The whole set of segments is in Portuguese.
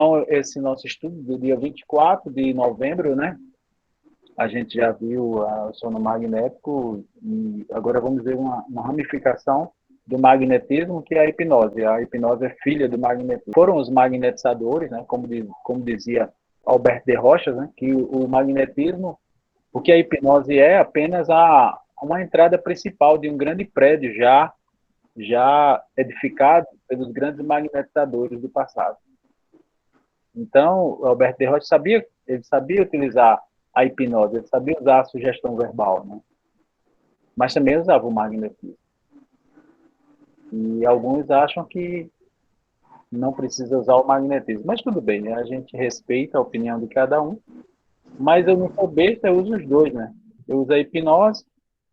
Então, esse nosso estudo do dia 24 de novembro, né? A gente já viu o sono magnético e agora vamos ver uma ramificação do magnetismo, que é a hipnose. A hipnose é filha do magnetismo. Foram os magnetizadores, né? Como dizia Albert de Rochas, né? Que o magnetismo, o que a hipnose é apenas uma entrada principal de um grande prédio já edificado pelos grandes magnetizadores do passado. Então, o Alberto de Rocha ele sabia utilizar a hipnose, ele sabia usar a sugestão verbal, né? Mas também usava o magnetismo. E alguns acham que não precisa usar o magnetismo. Mas tudo bem, né? A gente respeita a opinião de cada um. Mas eu não sou besta, eu uso os dois, né? Eu uso a hipnose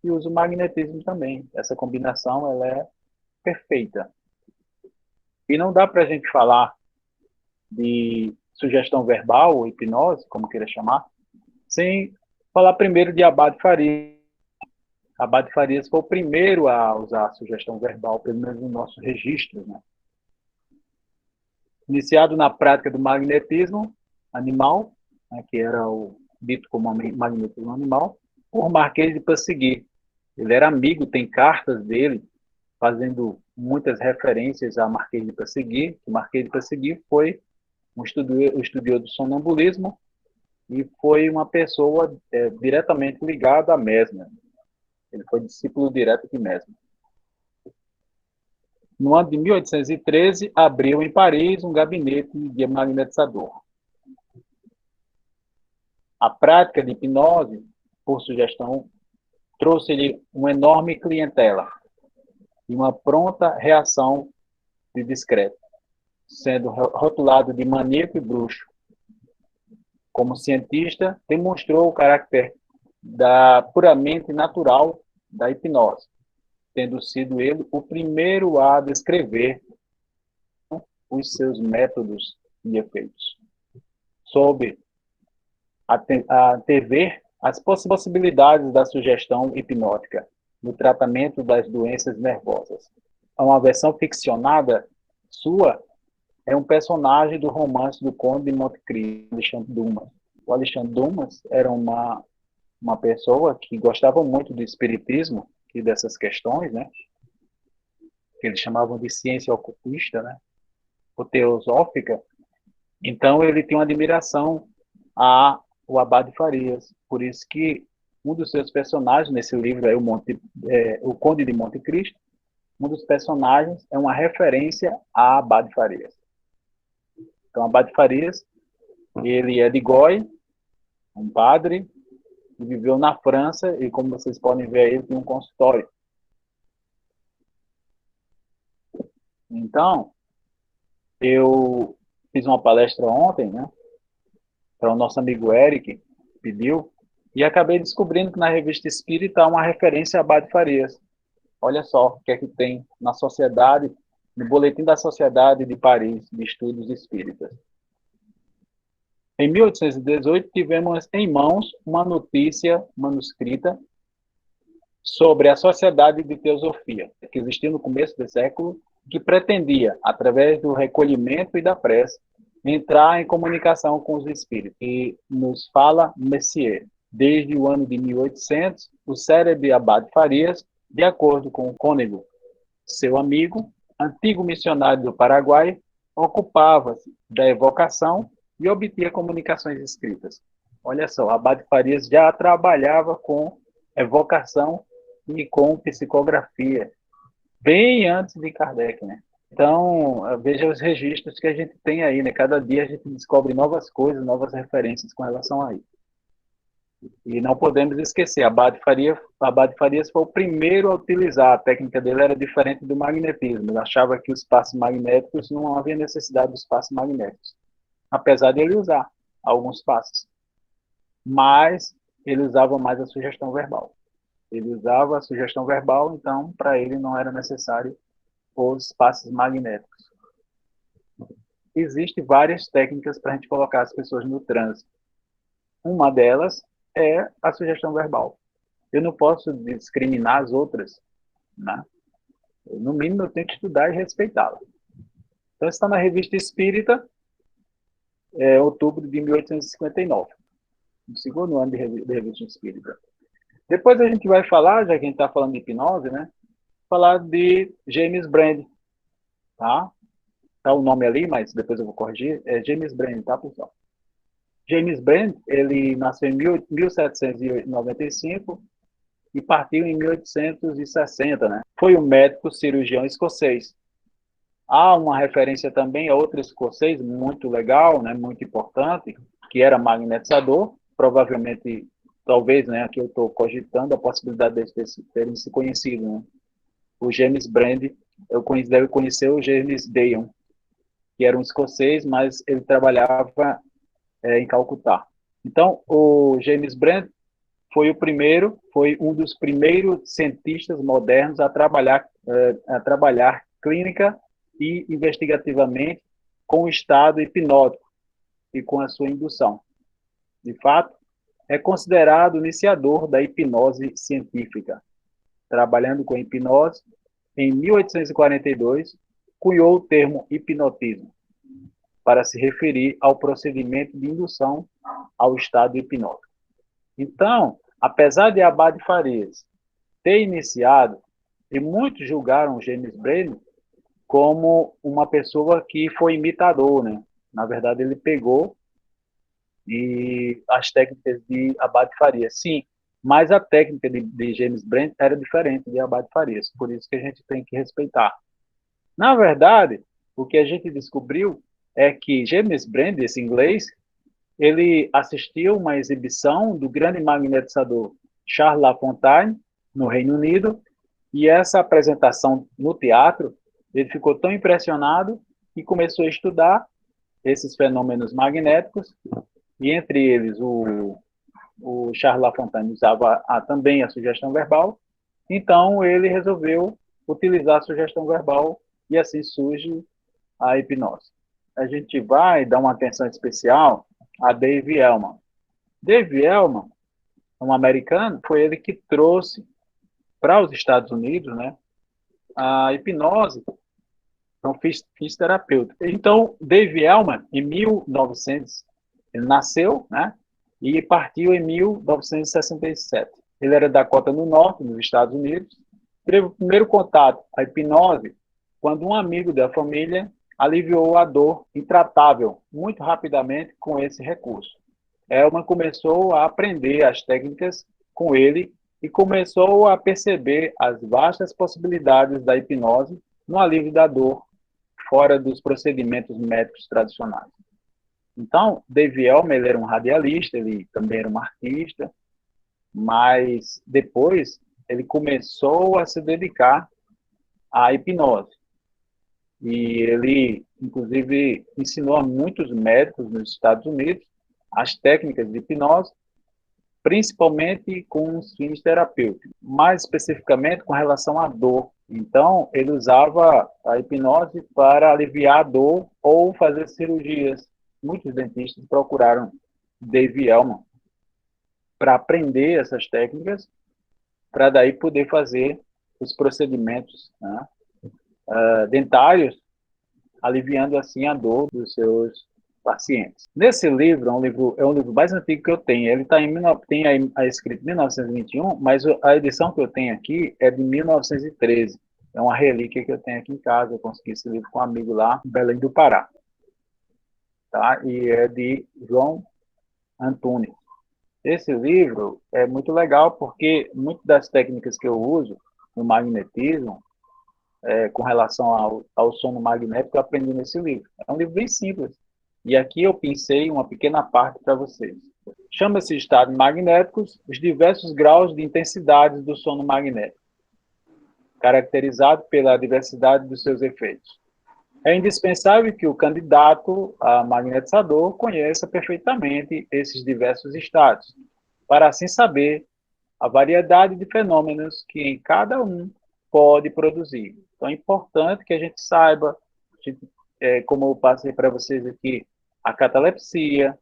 e uso o magnetismo também. Essa combinação, ela é perfeita. E não dá para a gente falar de sugestão verbal ou hipnose, como queira chamar, sem falar primeiro de Abad Farias. Abad Farias foi o primeiro a usar a sugestão verbal, pelo menos no nosso registro, né? Iniciado na prática do magnetismo animal, né, que era o dito como magnetismo animal, por Marquês de Passegui. Ele era amigo, tem cartas dele fazendo muitas referências a Marquês de Passegui. O Marquês de Passegui foi um estudioso do sonambulismo e foi uma pessoa diretamente ligada a Mesmer. Ele foi discípulo direto de Mesmer. No ano de 1813, abriu em Paris um gabinete de magnetizador. A prática de hipnose, por sugestão, trouxe-lhe uma enorme clientela e uma pronta reação de discreto, sendo rotulado de maníaco e bruxo. Como cientista, demonstrou o caráter puramente natural da hipnose, tendo sido ele o primeiro a descrever os seus métodos e efeitos. Sob antever as possibilidades da sugestão hipnótica no tratamento das doenças nervosas. Uma versão ficcionada sua é um personagem do romance do Conde de Monte Cristo, Alexandre Dumas. O Alexandre Dumas era uma pessoa que gostava muito do espiritismo e dessas questões, né? Que eles chamavam de ciência ocultista, né? Ou teosófica. Então ele tinha uma admiração ao Abade Farias. Por isso que um dos seus personagens nesse livro é o Conde de Monte Cristo. Um dos personagens é uma referência a Abade Farias. Então Abade Farias, ele é de Goy, um padre, que viveu na França e, como vocês podem ver, ele tem um consultório. Então, eu fiz uma palestra ontem, né? Para o nosso amigo Eric, pediu, e acabei descobrindo que na revista Espírita há uma referência a Abade Farias. Olha só o que é que tem na sociedade, no Boletim da Sociedade de Paris de Estudos Espíritas. Em 1818, tivemos em mãos uma notícia manuscrita sobre a Sociedade de Teosofia, que existiu no começo do século, que pretendia, através do recolhimento e da prece, entrar em comunicação com os espíritos. E nos fala Messier. Desde o ano de 1800, o célebre Abade Farias, de acordo com o Cônego, seu amigo, antigo missionário do Paraguai, ocupava-se da evocação e obtinha comunicações escritas. Olha só, Abade Farias já trabalhava com evocação e com psicografia, bem antes de Kardec, né? Então, veja os registros que a gente tem aí, né? Cada dia a gente descobre novas coisas, novas referências com relação a isso. E não podemos esquecer, Abade Farias foi o primeiro a utilizar, a técnica dele era diferente do magnetismo, ele achava que os passos magnéticos não havia necessidade dos passos magnéticos, apesar de ele usar alguns passos. Mas ele usava mais a sugestão verbal. Ele usava a sugestão verbal, então para ele não era necessário os passos magnéticos. Existem várias técnicas para a gente colocar as pessoas no transe. Uma delas é a sugestão verbal. Eu não posso discriminar as outras, né? No mínimo eu tenho que estudar e respeitá-la. Então está na Revista Espírita, outubro de 1859, no segundo ano de Revista Espírita. Depois a gente vai falar, já que a gente está falando de hipnose, né? Falar de James Brand, tá? Tá o nome ali, mas depois eu vou corrigir. É James Brand, tá, pessoal? James Brand, ele nasceu em 1795 e partiu em 1860, né? Foi um médico cirurgião escocês. Há uma referência também a outro escocês muito legal, né, muito importante, que era magnetizador, provavelmente, talvez, né, aqui eu estou cogitando a possibilidade de terem se conhecido, né? O James Brand, deve conhecer o James Dayon, que era um escocês, mas ele trabalhava em Calcutá. Então, o James Brand foi um dos primeiros cientistas modernos a trabalhar clínica e investigativamente com o estado hipnótico e com a sua indução. De fato, é considerado o iniciador da hipnose científica. Trabalhando com hipnose, em 1842, cunhou o termo hipnotismo para se referir ao procedimento de indução ao estado hipnótico. Então, apesar de Abade Farias ter iniciado, e muitos julgaram James Brand como uma pessoa que foi imitador, né? Na verdade, ele pegou as técnicas de Abade Farias. Sim, mas a técnica de James Brand era diferente de Abade Farias, por isso que a gente tem que respeitar. Na verdade, o que a gente descobriu é que James Brand, esse inglês, ele assistiu uma exibição do grande magnetizador Charles Lafontaine, no Reino Unido, e essa apresentação no teatro, ele ficou tão impressionado que começou a estudar esses fenômenos magnéticos, e entre eles o Charles Lafontaine usava também a sugestão verbal, então ele resolveu utilizar a sugestão verbal e assim surge a hipnose. A gente vai dar uma atenção especial a Dave Elman. Dave Elman, um americano, foi ele que trouxe para os Estados Unidos, né, a hipnose, então fisioterapeuta. Então, Dave Elman, em 1900, ele nasceu, né, e partiu em 1967. Ele era da Dakota do Norte, nos Estados Unidos. Teve o primeiro contato à hipnose quando um amigo da família aliviou a dor intratável muito rapidamente com esse recurso. Elman começou a aprender as técnicas com ele e começou a perceber as vastas possibilidades da hipnose no alívio da dor, fora dos procedimentos médicos tradicionais. Então, Dave Elman, ele era um radialista, ele também era um artista, mas depois ele começou a se dedicar à hipnose. E ele, inclusive, ensinou a muitos médicos nos Estados Unidos as técnicas de hipnose, principalmente com os fins terapêuticos, mais especificamente com relação à dor. Então, ele usava a hipnose para aliviar a dor ou fazer cirurgias. Muitos dentistas procuraram Dave Elman para aprender essas técnicas, para daí poder fazer os procedimentos, né, dentários, aliviando assim a dor dos seus pacientes. Nesse livro, é um livro mais antigo que eu tenho. Ele tem aí escrito 1921, mas a edição que eu tenho aqui é de 1913. É uma relíquia que eu tenho aqui em casa. Eu consegui esse livro com um amigo lá em Belém do Pará. Tá? E é de João Antunes. Esse livro é muito legal porque muitas das técnicas que eu uso no magnetismo, com relação ao sono magnético, eu aprendi nesse livro. É um livro bem simples. E aqui eu pensei uma pequena parte para vocês. Chama-se estados magnéticos os diversos graus de intensidade do sono magnético, caracterizado pela diversidade dos seus efeitos. É indispensável que o candidato a magnetizador conheça perfeitamente esses diversos estados, para assim saber a variedade de fenômenos que em cada um pode produzir. Então é importante que a gente saiba, como eu passei para vocês aqui, a catalepsia,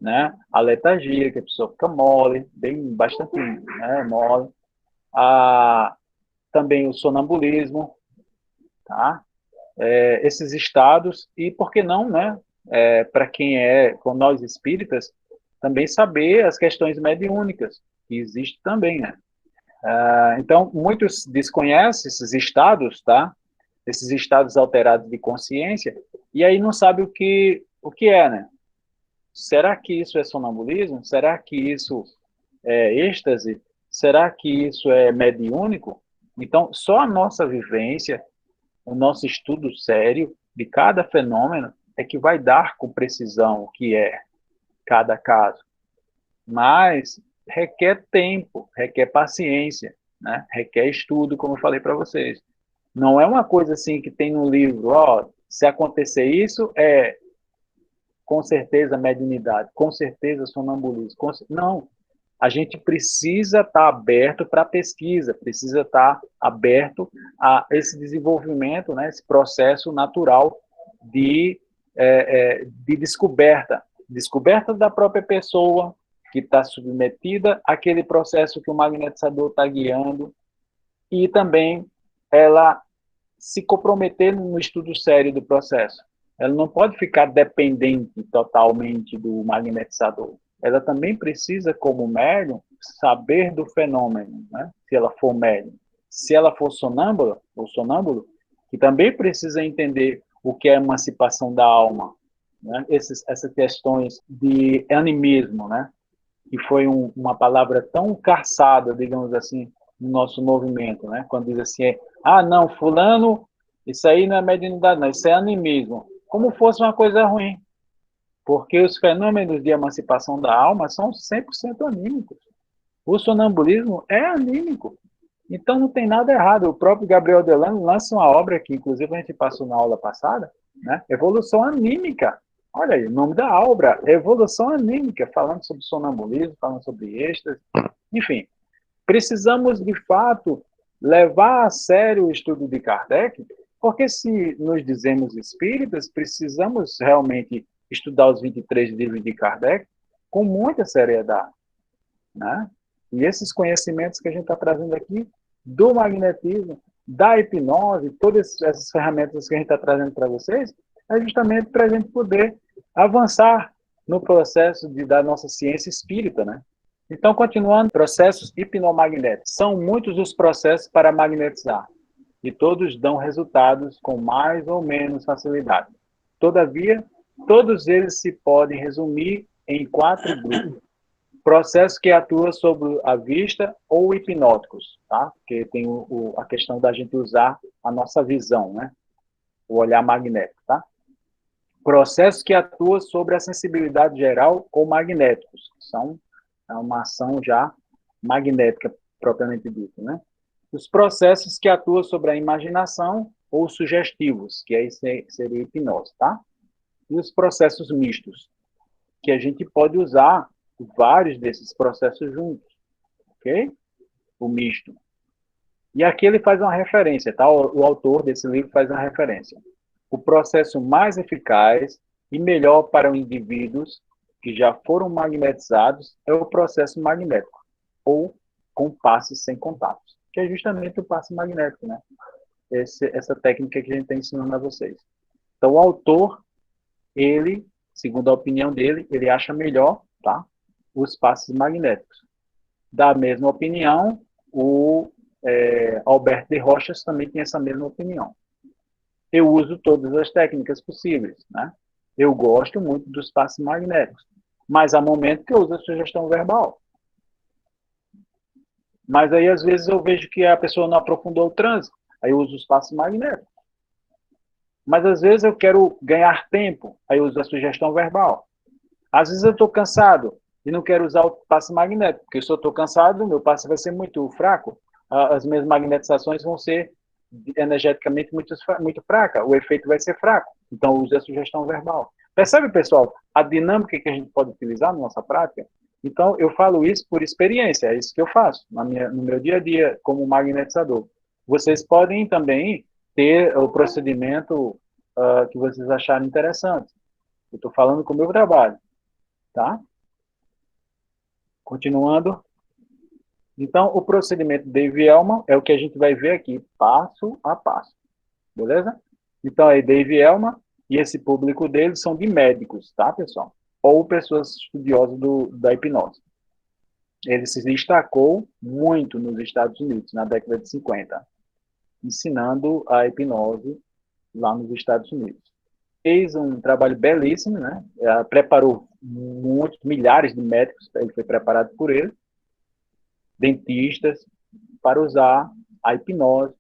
né? A letargia, que a pessoa fica mole, bem bastante, né, mole. Também o sonambulismo, tá? Esses estados, e por que não, né? para quem com nós espíritas, também saber as questões mediúnicas, que existe também, né? Então, muitos desconhecem esses estados, tá? Esses estados alterados de consciência, e aí não sabe o que é, né? Será que isso é sonambulismo? Será que isso é êxtase? Será que isso é mediúnico? Então, só a nossa vivência, o nosso estudo sério de cada fenômeno é que vai dar com precisão o que é cada caso. Mas requer tempo, requer paciência, né? Requer estudo, como eu falei para vocês. Não é uma coisa assim que tem no livro, ó, se acontecer isso, com certeza mediunidade, com certeza sonambulismo. Não, a gente precisa estar aberto para a pesquisa, precisa estar aberto a esse desenvolvimento, né, esse processo natural de descoberta, descoberta da própria pessoa que está submetida àquele processo que o magnetizador está guiando, e também ela se comprometer no estudo sério do processo. Ela não pode ficar dependente totalmente do magnetizador. Ela também precisa, como médium, saber do fenômeno, né? Se ela for médium. Se ela for sonâmbula, ou sonâmbulo, que também precisa entender o que é a emancipação da alma, né? Essas questões de animismo, né? Que foi uma palavra tão caçada, digamos assim, no nosso movimento, né? Quando diz assim, não, fulano, isso aí não é mediunidade, não, isso é animismo. Como fosse uma coisa ruim, porque os fenômenos de emancipação da alma são 100% anímicos. O sonambulismo é anímico. Então não tem nada errado. O próprio Gabriel Delano lança uma obra que, inclusive, a gente passou na aula passada, né? Evolução Anímica. Olha aí, o nome da obra, Evolução Anímica, falando sobre sonambulismo, falando sobre êxtase. Enfim, precisamos, de fato, levar a sério o estudo de Kardec, porque se nos dizemos espíritas, precisamos realmente estudar os 23 livros de Kardec com muita seriedade, né? E esses conhecimentos que a gente está trazendo aqui, do magnetismo, da hipnose, todas essas ferramentas que a gente está trazendo para vocês, é justamente para a gente poder avançar no processo da nossa ciência espírita, né? Então, continuando, processos hipnomagnéticos. São muitos os processos para magnetizar, e todos dão resultados com mais ou menos facilidade. Todavia, todos eles se podem resumir em 4 grupos. Processo que atua sobre a vista ou hipnóticos, tá? Porque tem a questão da gente usar a nossa visão, né? O olhar magnético, tá? Processo que atua sobre a sensibilidade geral ou magnéticos, que são uma ação já magnética, propriamente dita, né? Os processos que atuam sobre a imaginação ou sugestivos, que aí seria hipnose, tá? E os processos mistos, que a gente pode usar vários desses processos juntos, ok? O misto. E aqui ele faz uma referência, tá? O autor desse livro faz uma referência. O processo mais eficaz e melhor para os indivíduos que já foram magnetizados é o processo magnético, ou com passes sem contatos, que é justamente o passe magnético, né? Essa técnica que a gente está ensinando a vocês. Então, o autor, ele, segundo a opinião dele, ele acha melhor, tá? Os passes magnéticos. Da mesma opinião, o Alberto de Rochas também tem essa mesma opinião. Eu uso todas as técnicas possíveis, né? Eu gosto muito dos passes magnéticos, mas há momentos que eu uso a sugestão verbal. Mas aí, às vezes, eu vejo que a pessoa não aprofundou o trânsito, aí eu uso os passes magnéticos. Mas, às vezes, eu quero ganhar tempo, aí eu uso a sugestão verbal. Às vezes, eu estou cansado e não quero usar o passe magnético, porque se eu estou cansado, meu passe vai ser muito fraco, as minhas magnetizações vão ser energeticamente muito fraca, o efeito vai ser fraco. Então, use a sugestão verbal. Percebe, pessoal, a dinâmica que a gente pode utilizar na nossa prática? Então, eu falo isso por experiência, é isso que eu faço no meu dia a dia como magnetizador. Vocês podem também ter o procedimento que vocês acharem interessante. Eu estou falando com o meu trabalho, tá? Continuando. Então, o procedimento Dave Elman é o que a gente vai ver aqui, passo a passo. Beleza? Então, aí, Dave Elman, E esse público deles são de médicos, tá, pessoal? Ou pessoas estudiosas da hipnose. Ele se destacou muito nos Estados Unidos, na década de 50, ensinando a hipnose lá nos Estados Unidos. Fez um trabalho belíssimo, né? Preparou muitos, milhares de médicos, ele foi preparado por ele, dentistas, para usar a hipnose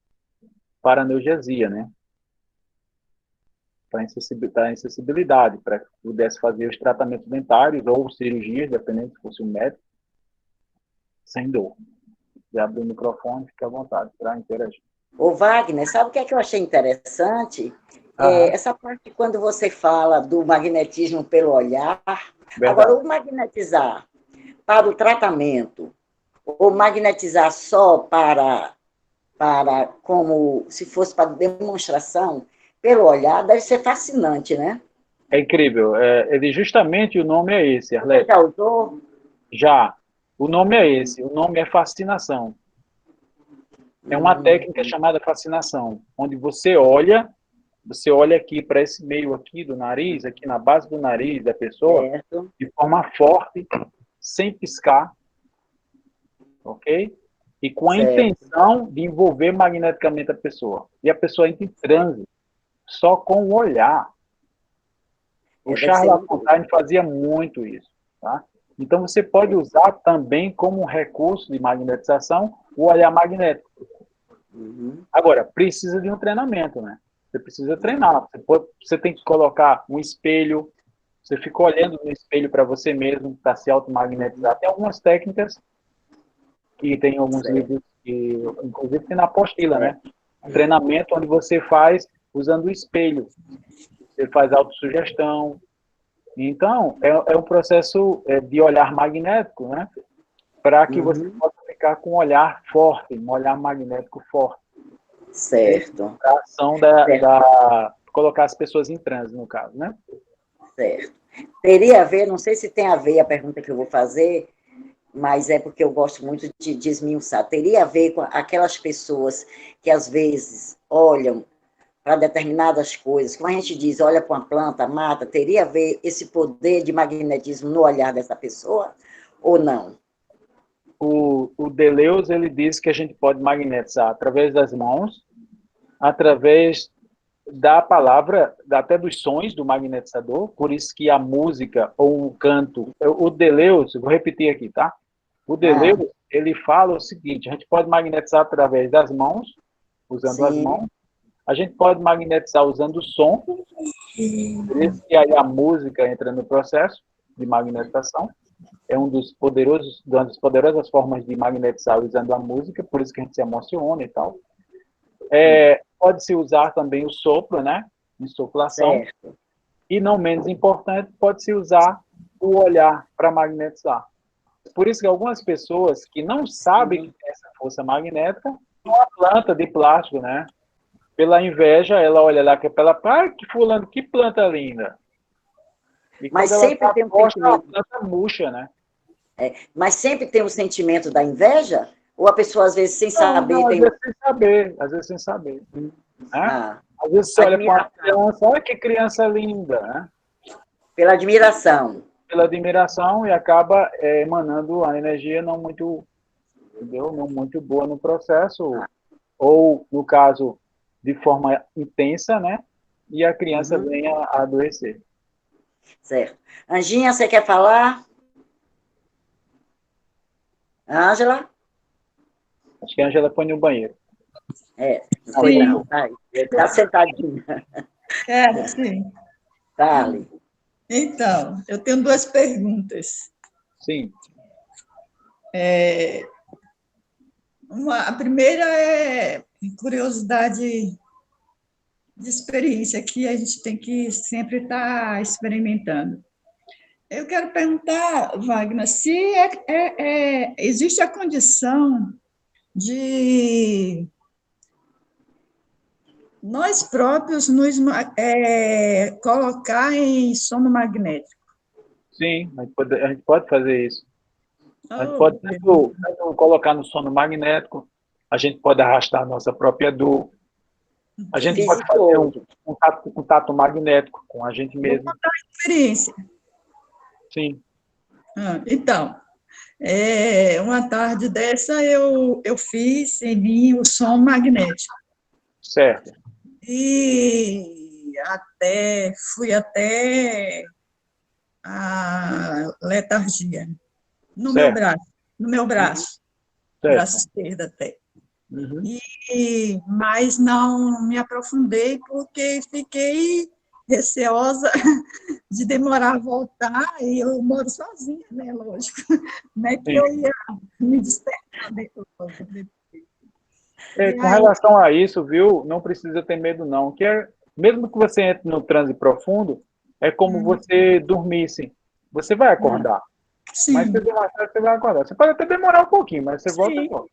para analgesia, né? Para insensibilidade, para que pudesse fazer os tratamentos dentários ou cirurgias, dependendo se fosse um médico, sem dor. Já abre o microfone, fica à vontade para interagir. Ô, Wagner, sabe o que é que eu achei interessante? Essa parte quando você fala do magnetismo pelo olhar. Verdade. Agora, o magnetizar para o tratamento, ou magnetizar só para como se fosse para demonstração, pelo olhar, deve ser fascinante, né? É incrível. Justamente o nome é esse, Arlete. Você já usou? Já. O nome é esse. O nome é fascinação. É uma técnica chamada fascinação, onde você olha aqui para esse meio aqui do nariz, aqui na base do nariz da pessoa, certo, de forma forte, sem piscar, ok? E com a intenção de envolver magneticamente a pessoa. E a pessoa entra em transe, só com o olhar. O Charles Lafontaine fazia muito isso, tá? Então, você pode usar também como recurso de magnetização o olhar magnético. Agora, precisa de um treinamento, né? Você precisa treinar. Você tem que colocar um espelho, você fica olhando no espelho para você mesmo, para se automagnetizar. Tem algumas técnicas que tem alguns livros, que, inclusive tem na apostila, né? Um treinamento onde você faz usando o espelho. Você faz autossugestão. Então, é um processo de olhar magnético, né? Para que você possa ficar com um olhar forte, um olhar magnético forte. Certo. A ação colocar as pessoas em transe, no caso, né? Certo. Teria a ver, não sei se tem a ver a pergunta que eu vou fazer, mas é porque eu gosto muito de desmiuçar. Teria a ver com aquelas pessoas que, às vezes, olham para determinadas coisas, como a gente diz, olha para uma planta, mata, teria a ver esse poder de magnetismo no olhar dessa pessoa ou não? O Deleuze, ele diz que a gente pode magnetizar através das mãos, através da palavra, até dos sons do magnetizador, por isso que a música ou o canto, o Deleuze, vou repetir aqui, tá? O Deleuze, ele fala o seguinte, a gente pode magnetizar através das mãos, usando as mãos, a gente pode magnetizar usando o som, por isso que aí a música entra no processo de magnetização, é uma das poderosas formas de magnetizar usando a música, por isso que a gente se emociona e tal. Pode-se usar também o sopro, né? Insuflação. Certo. E, não menos importante, pode-se usar o olhar para magnetizar. Por isso que algumas pessoas que não sabem que tem essa força magnética, uma planta de plástico, né? Pela inveja, ela olha lá que que fulano, que planta linda. E mas sempre tem um sentimento. A planta murcha, né? Mas sempre tem um sentimento da inveja? Ou a pessoa, às vezes, sem saber... Às vezes sem saber. Né? Às vezes você olha para uma criança, olha que criança linda, né? Pela admiração. Pela admiração e acaba emanando a energia não muito, entendeu? Não muito boa no processo, ou, no caso, de forma intensa, né? E a criança vem a adoecer. Certo. Anjinha, você quer falar? Ângela? Acho que a Ângela foi no banheiro. Não, tá sentadinha. Quero, sim. Dale. Então, eu tenho duas perguntas. Sim. A primeira é curiosidade de experiência que a gente tem que sempre estar experimentando. Eu quero perguntar, Wagner, se existe a condição de nós próprios nos colocar em sono magnético. Sim, a gente pode fazer isso. A gente pode tanto colocar no sono magnético, a gente pode arrastar a nossa própria dor, A gente Físico pode fazer um outro. contato magnético com a gente Vou mesmo. contar a experiência. Sim, Então, uma tarde dessa eu fiz em mim o som magnético. certo. E fui até a letargia, no meu Certo. braço, no meu braço, braço Certo. esquerdo até. Uhum. Mas não me aprofundei porque fiquei receosa de demorar a voltar, e eu moro sozinha, né, lógico, não é que Sim. eu ia me despertar depois. E Com aí, relação a isso, viu, não precisa ter medo, não. Mesmo que você entre no transe profundo, é como você dormisse. Você vai acordar. Mas se sim, demorar, você vai acordar. Você pode até demorar um pouquinho, mas você volta e sim, volta.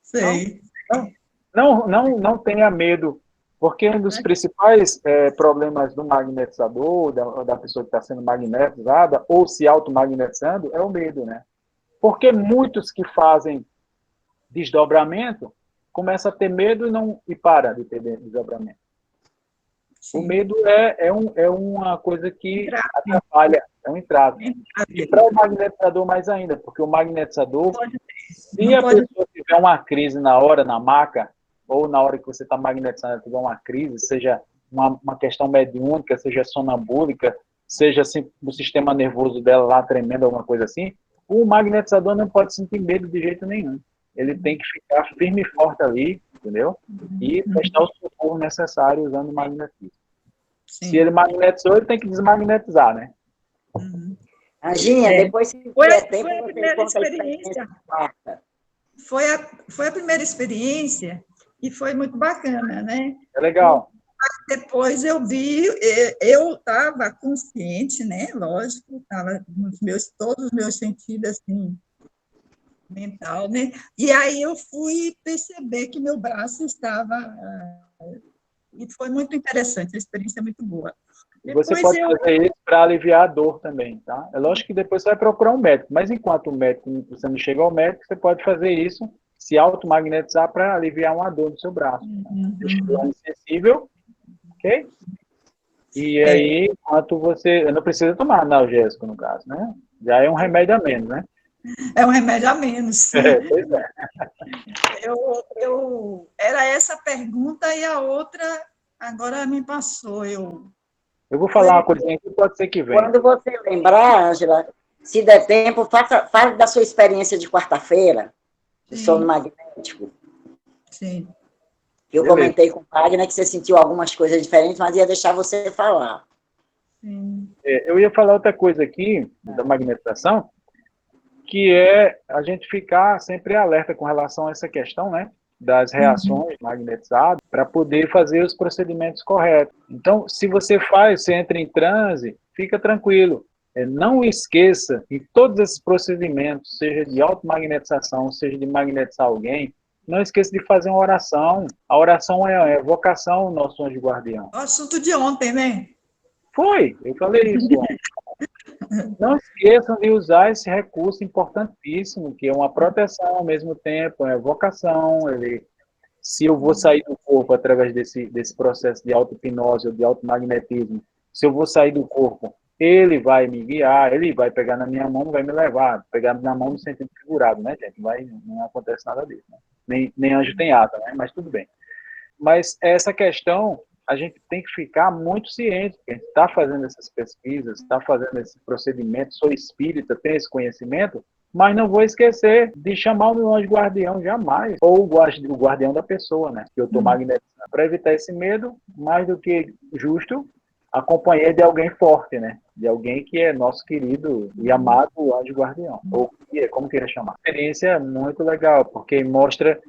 Então, sei. não tenha medo, porque um dos principais problemas do magnetizador, da pessoa que está sendo magnetizada, ou se automagnetizando, é o medo, né? Porque muitos que fazem desdobramento começam a ter medo e para de ter desdobramento. O Sim. medo é uma coisa que Entrave. atrapalha, é um entrave. E Entrave. para o magnetizador mais ainda, porque o magnetizador, se Não a pode. pessoa tiver uma crise na hora, na maca, ou na hora que você está magnetizando, tiver uma crise, seja uma questão mediúnica, seja sonambúlica, seja assim, o sistema nervoso dela lá tremendo, alguma coisa assim, o magnetizador não pode sentir medo de jeito nenhum. Ele tem que ficar firme e forte ali, entendeu? E prestar o socorro necessário usando o magnetismo. Se ele Sim. magnetizou, ele tem que desmagnetizar, né? Anjinha, É, depois, se foi, tiver tempo, foi a você primeira conta a experiência experiência. de quarta. Foi a primeira experiência e foi muito bacana, né? É legal. Depois eu vi, eu estava consciente, né? Lógico, estava todos os meus sentidos assim, mental, né? E aí eu fui perceber que meu braço estava, e foi muito interessante, a experiência é muito boa. E você Depois pode eu, fazer isso para aliviar a dor também, tá? É lógico que depois você vai procurar um médico, mas enquanto o médico, você não chega ao médico, você pode fazer isso, se automagnetizar para aliviar uma dor no seu braço. Tá? Deixa ele insensível, ok? E aí, enquanto você. Não precisa tomar analgésico, no caso, né? Já é um remédio a menos, né? é um remédio a menos. Pois é. Era essa a pergunta e a outra agora me passou. Eu vou falar uma coisinha que pode ser que venha. Quando você lembrar, Ângela, se der tempo, fale da sua experiência de quarta-feira, do sono Sim, magnético. sim. Eu Beleza. comentei com o Wagner que você sentiu algumas coisas diferentes, mas ia deixar você falar. Sim. Eu ia falar outra coisa aqui, da magnetização, que é a gente ficar sempre alerta com relação a essa questão, né? Das reações magnetizadas, para poder fazer os procedimentos corretos. Então, se você entra em transe, fica tranquilo. Não esqueça que todos esses procedimentos, seja de automagnetização, seja de magnetizar alguém, não esqueça de fazer uma oração. A oração é a evocação ao nosso anjo guardião. O assunto de ontem, né? Eu falei isso ontem. Não esqueçam de usar esse recurso importantíssimo, que é uma proteção ao mesmo tempo, é vocação. Se eu vou sair do corpo através desse processo de auto-hipnose ou de automagnetismo, se eu vou sair do corpo, ele vai me guiar, ele vai pegar na minha mão, vai me levar, pegar na mão no sentido figurado, né, gente? Não acontece nada disso. Né? Nem anjo tem asa, né? Mas tudo bem. Mas essa questão, a gente tem que ficar muito ciente, que a gente está fazendo essas pesquisas, está fazendo esse procedimento, sou espírita, tenho esse conhecimento, mas não vou esquecer de chamar o meu anjo guardião jamais, ou o guardião da pessoa, né? Que eu estou magnetizando, para evitar esse medo, mais do que justo, a companhia de alguém forte, né? De alguém que é nosso querido e amado anjo guardião, ou como queira chamar. A experiência é muito legal, porque mostra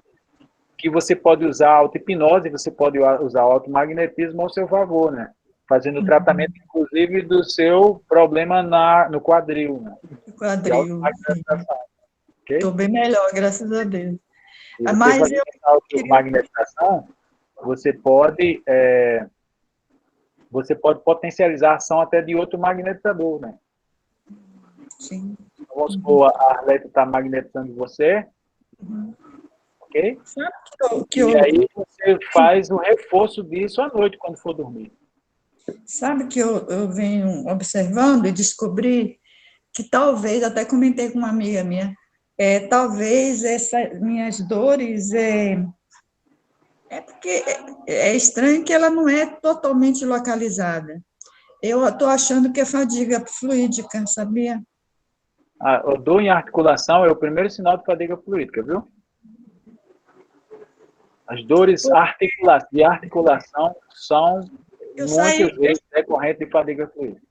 que você pode usar a auto-hipnose, você pode usar o automagnetismo ao seu favor, né? Fazendo o tratamento, inclusive, do seu problema no quadril, né? Quadril. Okay? Estou bem melhor, graças a Deus. E você Mas fazendo eu a queria. automagnetização, você pode potencializar a ação até de outro magnetizador, né? Sim. Vamos supor, a Arlete está magnetizando você, ok? Sabe que E aí você faz o reforço disso à noite, quando for dormir. sabe que eu venho observando e descobri que talvez, até comentei com uma amiga minha, talvez essas minhas dores, é porque é estranho que ela não é totalmente localizada. Eu estou achando que é fadiga fluídica, sabia? A dor em articulação é o primeiro sinal de fadiga fluídica, viu? As dores de articulação são Eu saí, muitas vezes decorrentes de fadiga fluídica.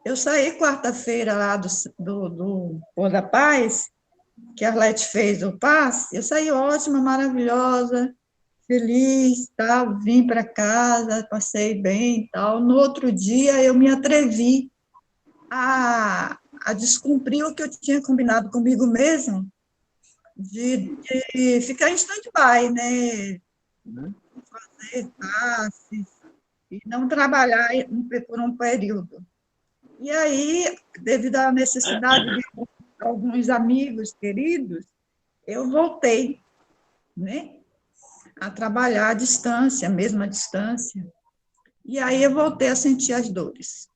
eu saí quarta-feira lá do Pôr da Paz, que a Arlete fez o passe, eu saí ótima, maravilhosa, feliz, tal, vim para casa, passei bem e tal. No outro dia, eu me atrevi a descumprir o que eu tinha combinado comigo mesmo, de ficar em stand-by, né? Uhum. Fazer passes e não trabalhar por um período. E aí, devido à necessidade de alguns amigos queridos, eu voltei, né, a trabalhar à distância, mesmo à distância. E aí eu voltei a sentir as dores.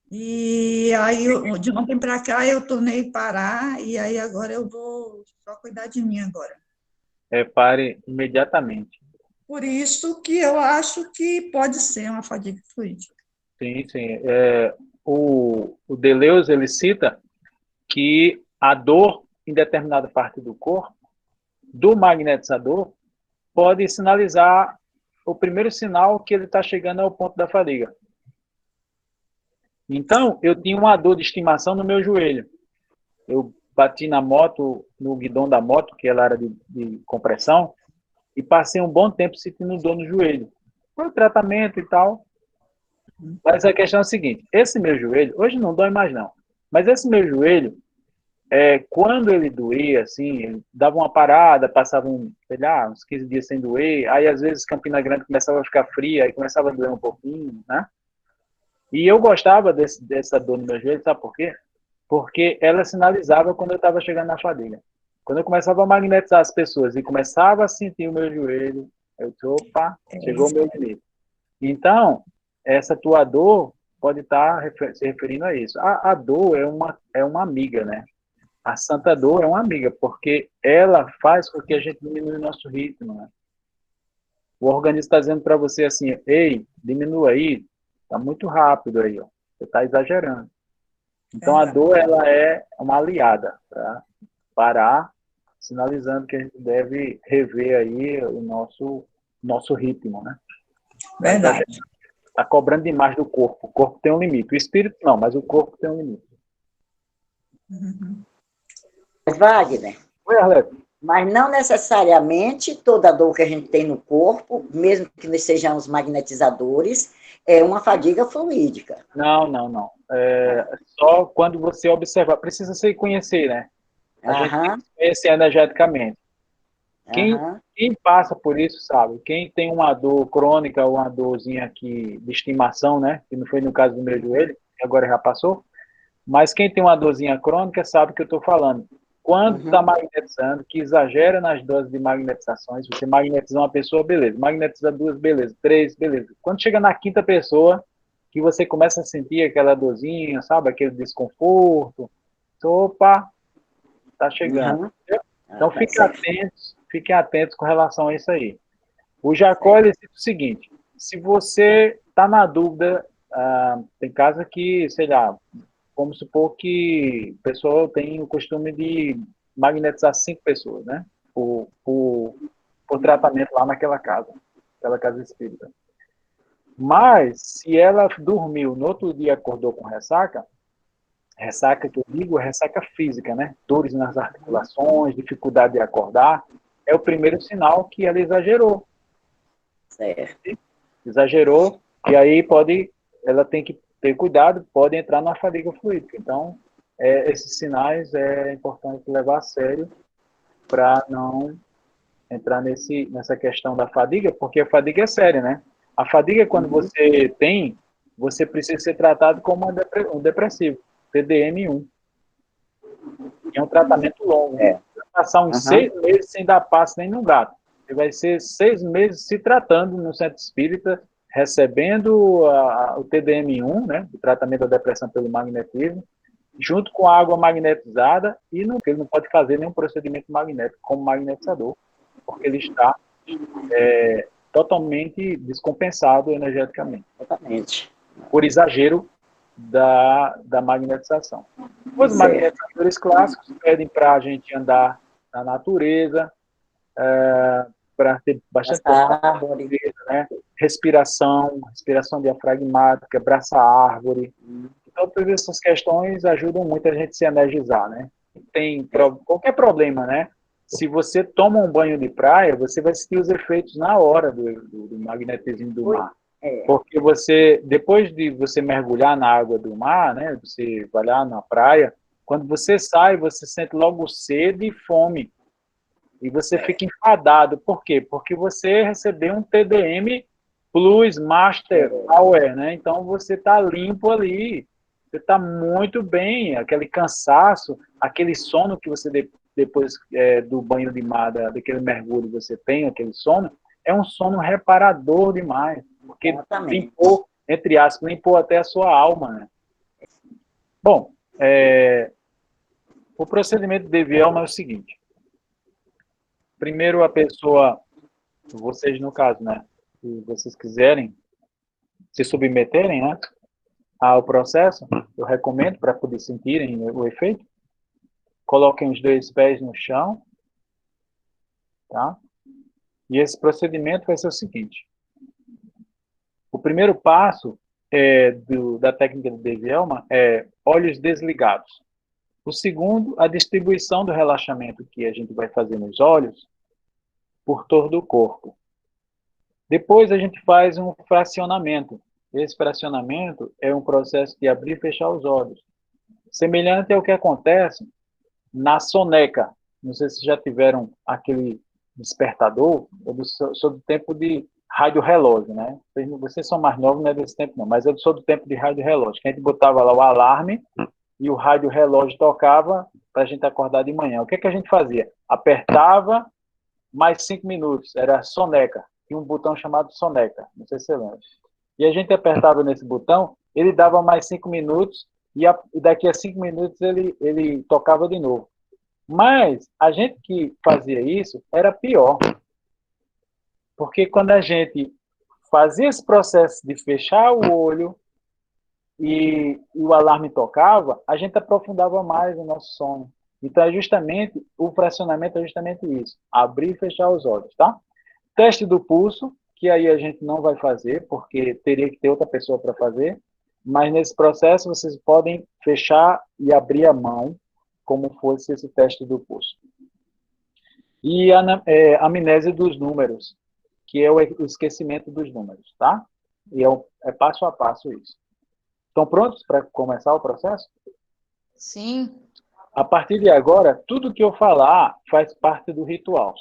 E aí, de ontem para cá, eu tornei parar, e aí agora eu vou só cuidar de mim agora. Repare imediatamente. Por isso que eu acho que pode ser uma fadiga fluídica. Sim, sim. O Deleuze, ele cita que a dor em determinada parte do corpo, do magnetizador, pode sinalizar o primeiro sinal que ele está chegando ao ponto da fadiga. Então, eu tinha uma dor de estimação no meu joelho. Eu bati na moto, no guidão da moto, que ela era de compressão, e passei um bom tempo sentindo dor no joelho. Foi o tratamento e tal. Mas a questão é a seguinte, esse meu joelho, hoje não dói mais não, mas esse meu joelho, quando ele doía, assim, ele dava uma parada, passava sei lá, uns 15 dias sem doer, aí às vezes Campina Grande começava a ficar fria, aí começava a doer um pouquinho, né? E eu gostava dessa dor no meu joelho, sabe por quê? Porque ela sinalizava quando eu estava chegando na fadiga. Quando eu começava a magnetizar as pessoas e começava a sentir o meu joelho, eu disse, opa, chegou o meu limite. Então, essa tua dor pode estar se referindo a isso. A dor é uma amiga, né? A santa dor é uma amiga, porque ela faz com que a gente diminua o nosso ritmo, né? O organismo está dizendo para você assim, ei, diminua aí, está muito rápido aí, ó. Você está exagerando. Então, a dor, ela é uma aliada para parar, sinalizando que a gente deve rever aí o nosso ritmo, né? Verdade. Está cobrando demais do corpo. O corpo tem um limite. O espírito não, mas o corpo tem um limite. Uhum. Wagner, Oi, Arleto. mas não necessariamente toda dor que a gente tem no corpo, mesmo que nós sejamos magnetizadores, é uma fadiga fluídica. Não, não, não. Só quando você observar. Precisa se conhecer, né? A gente tem que se conhecer energeticamente. Quem passa por isso, sabe? Quem tem uma dor crônica ou uma dorzinha aqui de estimação, né? Que não foi no caso do meu joelho, que agora já passou. Mas quem tem uma dorzinha crônica sabe o que eu estou falando. Quando está magnetizando, que exagera nas doses de magnetizações, você magnetiza uma pessoa, beleza. Magnetiza duas, beleza. Três, beleza. Quando chega na quinta pessoa, que você começa a sentir aquela dorzinha, sabe? Aquele desconforto. Opa, tá chegando. Então, fiquem atentos com relação a isso aí. O Jacó, ele diz o seguinte, se você está na dúvida, tem casa que, sei lá, vamos supor que o pessoal tem o costume de magnetizar 5 pessoas, né? Por tratamento lá naquela casa, aquela casa espírita. Mas, se ela dormiu, no outro dia acordou com ressaca que eu digo é ressaca física, né? Dores nas articulações, dificuldade de acordar, é o primeiro sinal que ela exagerou. Certo. Exagerou, e aí ela tem que ter cuidado, pode entrar na fadiga fluídica. Então, esses sinais é importante levar a sério para não entrar nessa questão da fadiga, porque a fadiga é séria, né? A fadiga, quando você tem, você precisa ser tratado como um depressivo, TDM1. É um tratamento longo. passar uns 6 meses sem dar passo nem no gato. Ele vai ser 6 meses se tratando no centro espírita, recebendo o TDM1, né, o tratamento da depressão pelo magnetismo, junto com a água magnetizada, e ele não pode fazer nenhum procedimento magnético como magnetizador, porque ele está totalmente descompensado energeticamente. Exatamente. Por exagero da magnetização. Os magnetizadores clássicos pedem para a gente andar na natureza, para ter bastante árvore, né? Respiração diafragmática, abraçar árvore. Então, todas essas questões ajudam muito a gente se energizar, né? Tem qualquer problema, né? Se você toma um banho de praia, você vai sentir os efeitos na hora do magnetismo do mar. Porque depois de você mergulhar na água do mar, né? Você vai lá na praia, quando você sai, você sente logo sede e fome. E você fica enfadado. Por quê? Porque você recebeu um TDM Plus Master Power, né? Então você está limpo ali. Você está muito bem. Aquele cansaço, aquele sono que você depois do banho de mar, daquele mergulho você tem, aquele sono, é um sono reparador demais. Porque limpou, entre aspas, limpou até a sua alma, né? Bom, o procedimento de Vielma é o seguinte. Primeiro a pessoa, vocês no caso, né? Se vocês quiserem se submeterem, né, ao processo, eu recomendo para poder sentirem o efeito. Coloquem os 2 pés no chão, tá? E esse procedimento vai ser o seguinte. O primeiro passo da técnica de Vielma é olhos desligados. O segundo, a distribuição do relaxamento que a gente vai fazer nos olhos por todo o corpo. Depois a gente faz um fracionamento. Esse fracionamento é um processo de abrir e fechar os olhos. Semelhante ao que acontece na soneca. Não sei se já tiveram aquele despertador. Eu sou do tempo de rádio-relógio, né? Vocês são mais novos, não é desse tempo não, mas eu sou do tempo de rádio-relógio, que a gente botava lá o alarme e o rádio-relógio tocava para a gente acordar de manhã. O que a gente fazia? Apertava mais 5 minutos, era soneca. Tinha um botão chamado soneca, não sei se você lembra. E a gente apertava nesse botão, ele dava mais 5 minutos, e daqui a 5 minutos ele tocava de novo. Mas a gente que fazia isso era pior. Porque quando a gente fazia esse processo de fechar o olho e o alarme tocava, a gente aprofundava mais o nosso sono. Então, o fracionamento é justamente isso. Abrir e fechar os olhos, tá? Teste do pulso, que aí a gente não vai fazer, porque teria que ter outra pessoa para fazer. Mas nesse processo, vocês podem fechar e abrir a mão, como fosse esse teste do pulso. E a amnésia dos números, que é o esquecimento dos números, tá? E é passo a passo isso. Estão prontos para começar o processo? Sim. A partir de agora, tudo que eu falar faz parte do ritual.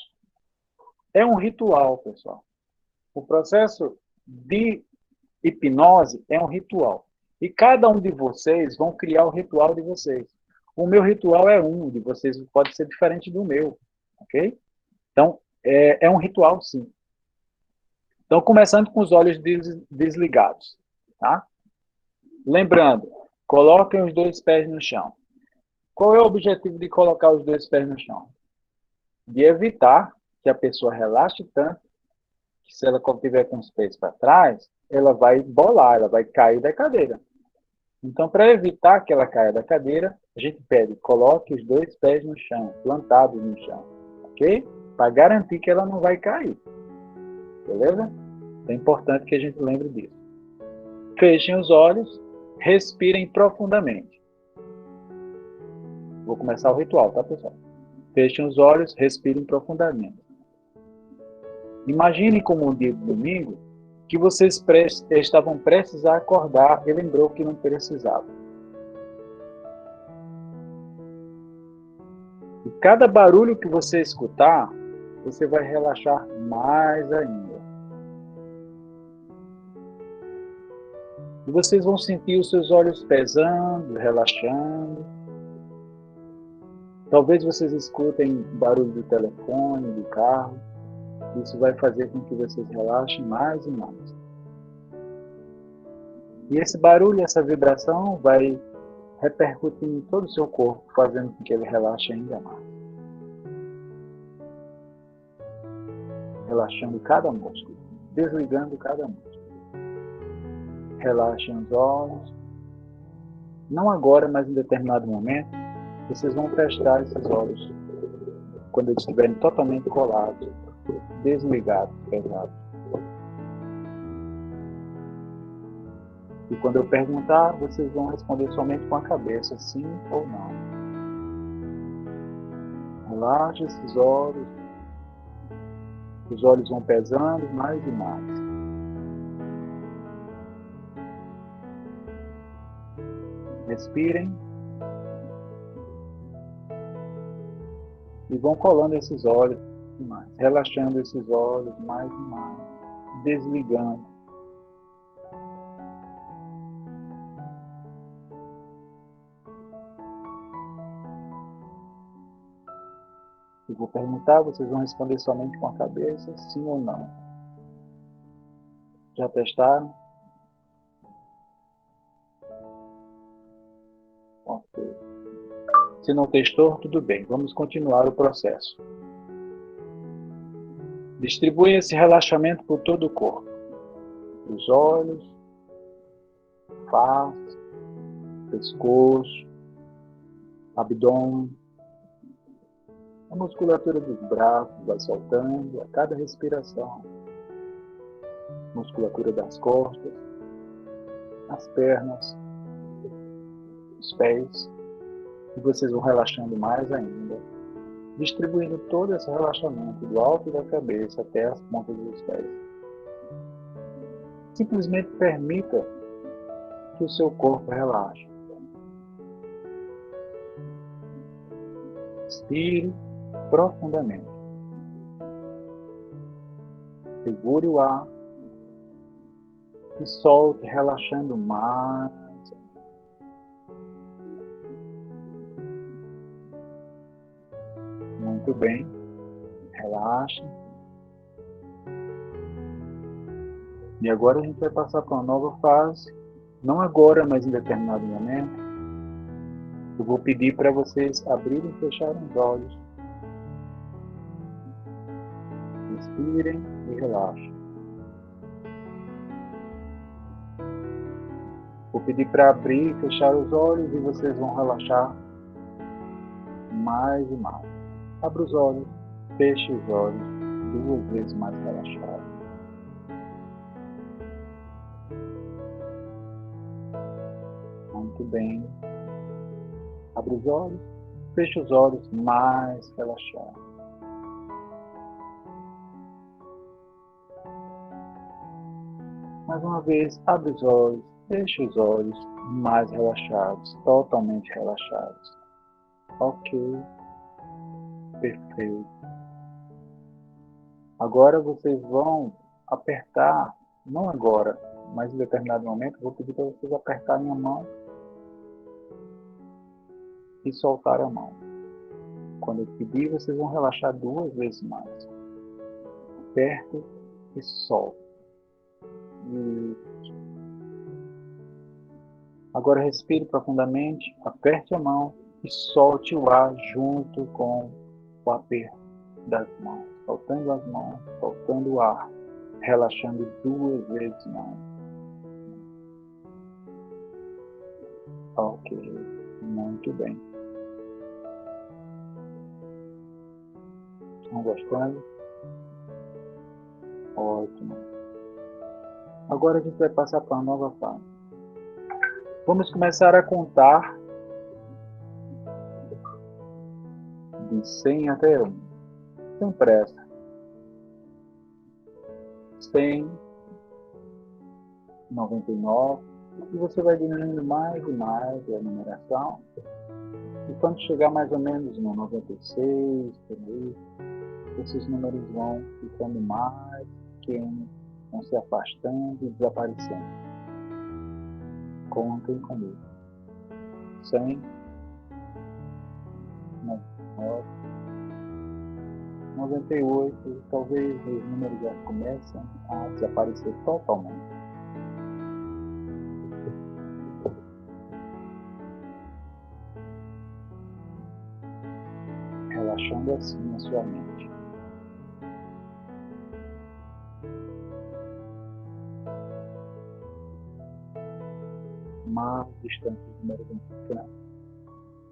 É um ritual, pessoal. O processo de hipnose é um ritual. E cada um de vocês vão criar o ritual de vocês. O meu ritual é de vocês pode ser diferente do meu, ok? Então, é um ritual, sim. Então, começando com os olhos desligados, tá? Lembrando, coloquem os 2 pés no chão. Qual é o objetivo de colocar os 2 pés no chão? De evitar que a pessoa relaxe tanto que se ela estiver com os pés para trás, ela vai bolar, ela vai cair da cadeira. Então, para evitar que ela caia da cadeira, a gente pede, coloque os 2 pés no chão, plantados no chão, ok? Para garantir que ela não vai cair. Beleza? É importante que a gente lembre disso. Fechem os olhos, respirem profundamente. Vou começar o ritual, tá, pessoal? Fechem os olhos, respirem profundamente. Imagine como um dia de domingo que vocês estavam prestes a acordar e lembrou que não precisava. E cada barulho que você escutar, você vai relaxar mais ainda. E vocês vão sentir os seus olhos pesando, relaxando. Talvez vocês escutem barulho do telefone, do carro. Isso vai fazer com que vocês relaxem mais e mais. E esse barulho, essa vibração vai repercutir em todo o seu corpo, fazendo com que ele relaxe ainda mais. Relaxando cada músculo, desligando cada músculo. Relaxem os olhos. Não agora, mas em determinado momento, vocês vão fechar esses olhos quando eles estiverem totalmente colados, desligados, pesados. E quando eu perguntar, vocês vão responder somente com a cabeça, sim ou não. Relaxe esses olhos. Os olhos vão pesando mais e mais. Respirem. E vão colando esses olhos mais, relaxando esses olhos mais e mais, desligando. Eu vou perguntar, vocês vão responder somente com a cabeça, sim ou não. Já testaram? Ok. Se não testou, tudo bem. Vamos continuar o processo. Distribui esse relaxamento por todo o corpo. Os olhos, face, pescoço, abdômen. A musculatura dos braços vai soltando a cada respiração. Musculatura das costas, as pernas, os pés. E vocês vão relaxando mais ainda, distribuindo todo esse relaxamento do alto da cabeça até as pontas dos pés. Simplesmente permita que o seu corpo relaxe. Inspire profundamente. Segure o ar e solte, relaxando mais. Muito bem. Relaxe. E agora a gente vai passar para uma nova fase. Não agora, mas em determinado momento. Eu vou pedir para vocês abrirem e fecharem os olhos. Inspirem e relaxem. Vou pedir para abrir e fechar os olhos e vocês vão relaxar mais e mais. Abra os olhos, feche os olhos, 2 vezes mais relaxado. Muito bem. Abra os olhos, feche os olhos, mais relaxado. Mais uma vez, abre os olhos, feche os olhos, mais relaxados, totalmente relaxados. Ok. Perfeito. Agora vocês vão apertar, não agora, mas em determinado momento, eu vou pedir para vocês apertarem a mão e soltar a mão. Quando eu pedir, vocês vão relaxar 2 vezes mais. Aperte e solte. Agora respire profundamente, aperte a mão e solte o ar junto com o aperto das mãos. Soltando as mãos, soltando o ar, relaxando 2 vezes mais. Ok, muito bem. Estão gostando? Ótimo. Agora a gente vai passar para uma nova fase. Vamos começar a contar de 100 até 1. Sem pressa. 100, 99. E você vai diminuindo mais e mais a numeração. E quando chegar mais ou menos no 96, por aí, esses números vão ficando mais pequenos, vão se afastando e desaparecendo. Contem comigo. 100, roda. 98, talvez os números já começam a desaparecer totalmente. Relaxando assim a sua mente. Mais distante os números vão ficando,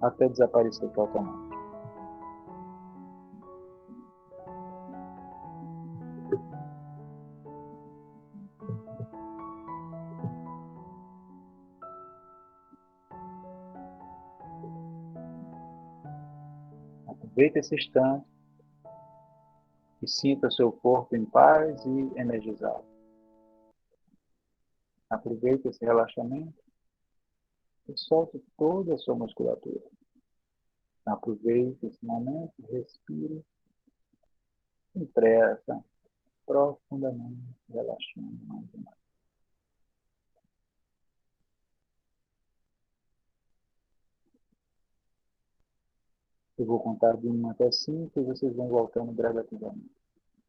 até desaparecer totalmente. Aproveite esse instante e sinta seu corpo em paz e energizado. Aproveite esse relaxamento e solte toda a sua musculatura. Aproveite esse momento, respire sem pressa, profundamente relaxando mais e mais. Eu vou contar de 1 até 5 e vocês vão voltando gradativamente.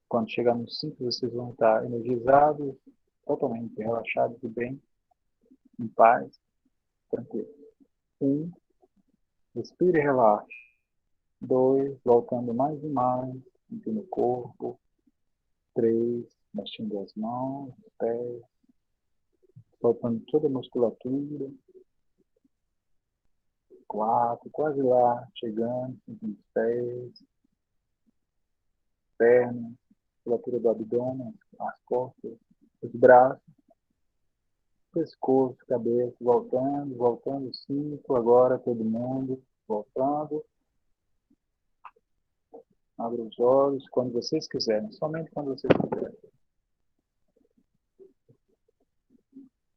Quando chegar no 5, vocês vão estar energizados, totalmente relaxados e bem, em paz, tranquilo. 1, respire e relaxe. 2, voltando mais e mais, sentindo o corpo. 3, mexendo as mãos, os pés, soltando toda a musculatura. 4, quase lá, chegando, sentindo os pés, pernas, musculatura do abdômen, as costas, os braços, pescoço, cabeça, voltando, 5, agora todo mundo, voltando. Abra os olhos quando vocês quiserem, somente quando vocês quiserem.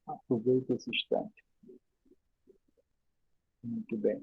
Aproveite esse instante. Muito bem.